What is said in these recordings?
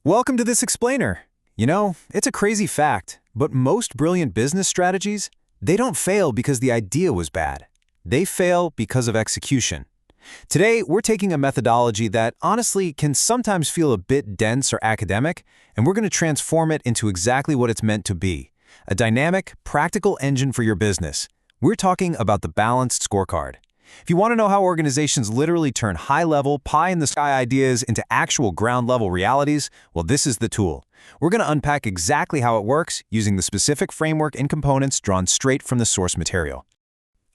Welcome to this explainer. You know, it's a crazy fact, but most brilliant business strategies, they don't fail because the idea was bad. They fail because of execution. Today, we're taking a methodology that honestly can sometimes feel a bit dense or academic, and we're going to transform it into exactly what it's meant to be, a dynamic, practical engine for your business. We're talking about the Balanced Scorecard. If you want to know how organizations literally turn high-level, pie-in-the-sky ideas into actual ground-level realities, well, this is the tool. We're going to unpack exactly how it works using the specific framework and components drawn straight from the source material.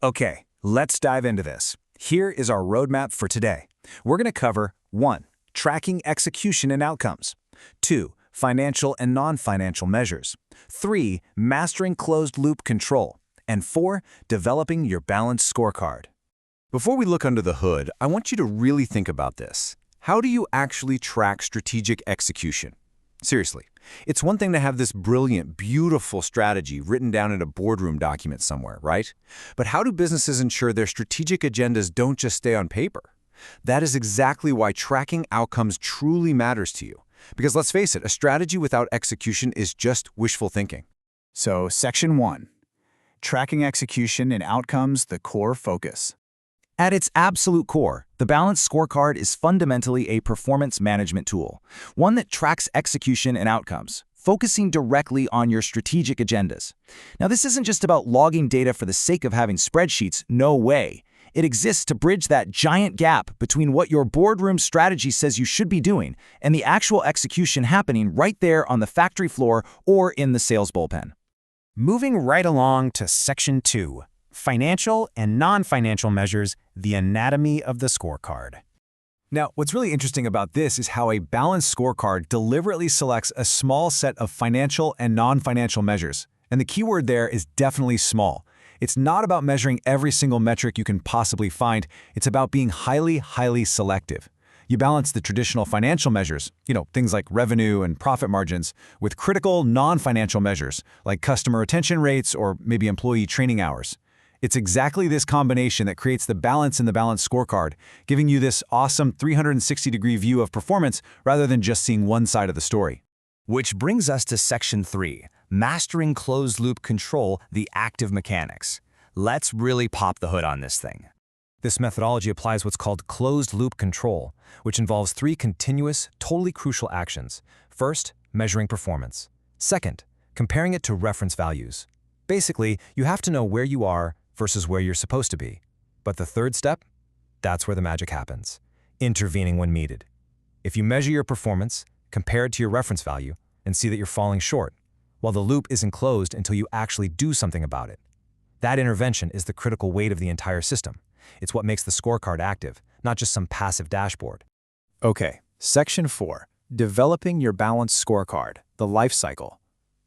Okay, let's dive into this. Here is our roadmap for today. We're going to cover 1. Tracking execution and outcomes. 2. Financial and non-financial measures. 3. Mastering closed-loop control. And 4. Developing your balanced scorecard. Before we look under the hood, I want you to really think about this. How do you actually track strategic execution? Seriously, it's one thing to have this brilliant, beautiful strategy written down in a boardroom document somewhere, right? But how do businesses ensure their strategic agendas don't just stay on paper? That is exactly why tracking outcomes truly matters to you. Because let's face it, a strategy without execution is just wishful thinking. So, Section 1. Tracking execution and outcomes, the core focus. At its absolute core, the Balanced Scorecard is fundamentally a performance management tool, one that tracks execution and outcomes, focusing directly on your strategic agendas. Now, this isn't just about logging data for the sake of having spreadsheets, no way. It exists to bridge that giant gap between what your boardroom strategy says you should be doing and the actual execution happening right there on the factory floor or in the sales bullpen. Moving right along to Section 2. Financial and non-financial measures, the anatomy of the scorecard. Now, what's really interesting about this is how a balanced scorecard deliberately selects a small set of financial and non-financial measures. And the key word there is definitely small. It's not about measuring every single metric you can possibly find. It's about being highly selective. You balance the traditional financial measures, things like revenue and profit margins, with critical non-financial measures, like customer retention rates or maybe employee training hours. It's exactly this combination that creates the balance in the balanced scorecard, giving you this awesome 360-degree view of performance rather than just seeing one side of the story. Which brings us to Section 3, Mastering Closed-Loop Control, the Active Mechanics. Let's really pop the hood on this thing. This methodology applies what's called closed-loop control, which involves 3 continuous, totally crucial actions. First, measuring performance. Second, comparing it to reference values. Basically, you have to know where you are versus where you're supposed to be. But the third step? That's where the magic happens, intervening when needed. If you measure your performance, compare it to your reference value, and see that you're falling short, while the loop isn't closed until you actually do something about it. That intervention is the critical weight of the entire system. It's what makes the scorecard active, not just some passive dashboard. Okay, Section 4. Developing your balanced scorecard, the life cycle.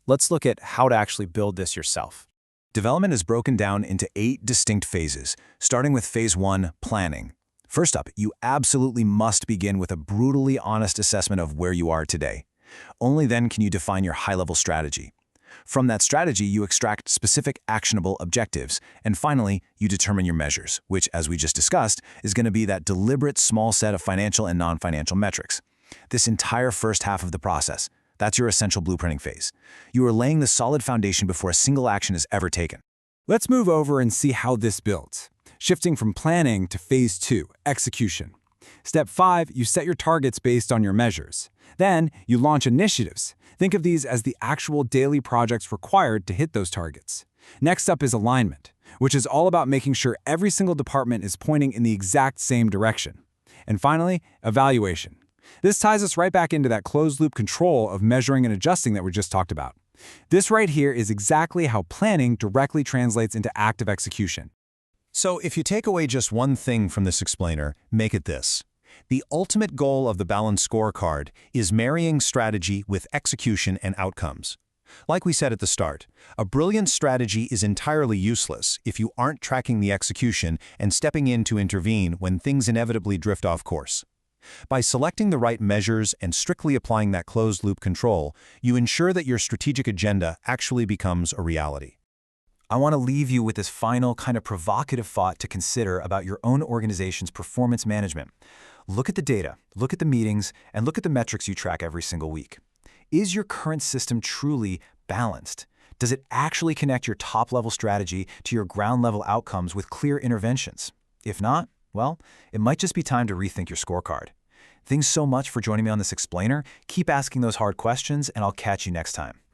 Let's look at how to actually build this yourself. Development is broken down into 8 distinct phases, starting with Phase 1, planning. First up, you absolutely must begin with a brutally honest assessment of where you are today. Only then can you define your high-level strategy. From that strategy, you extract specific actionable objectives, and finally, you determine your measures, which, as we just discussed, is going to be that deliberate small set of financial and non-financial metrics. This entire first half of the process, that's your essential blueprinting phase. You are laying the solid foundation before a single action is ever taken. Let's move over and see how this builds. Shifting from planning to Phase 2, execution. Step 5, you set your targets based on your measures. Then, you launch initiatives. Think of these as the actual daily projects required to hit those targets. Next up is alignment, which is all about making sure every single department is pointing in the exact same direction. And finally, evaluation. This ties us right back into that closed-loop control of measuring and adjusting that we just talked about. This right here is exactly how planning directly translates into active execution. So if you take away just one thing from this explainer, make it this. The ultimate goal of the Balanced Scorecard is marrying strategy with execution and outcomes. Like we said at the start, a brilliant strategy is entirely useless if you aren't tracking the execution and stepping in to intervene when things inevitably drift off course. By selecting the right measures and strictly applying that closed-loop control, you ensure that your strategic agenda actually becomes a reality. I want to leave you with this final kind of provocative thought to consider about your own organization's performance management. Look at the data, look at the meetings, and look at the metrics you track every single week. Is your current system truly balanced? Does it actually connect your top-level strategy to your ground-level outcomes with clear interventions? If not, well, it might just be time to rethink your scorecard. Thanks so much for joining me on this explainer. Keep asking those hard questions, and I'll catch you next time.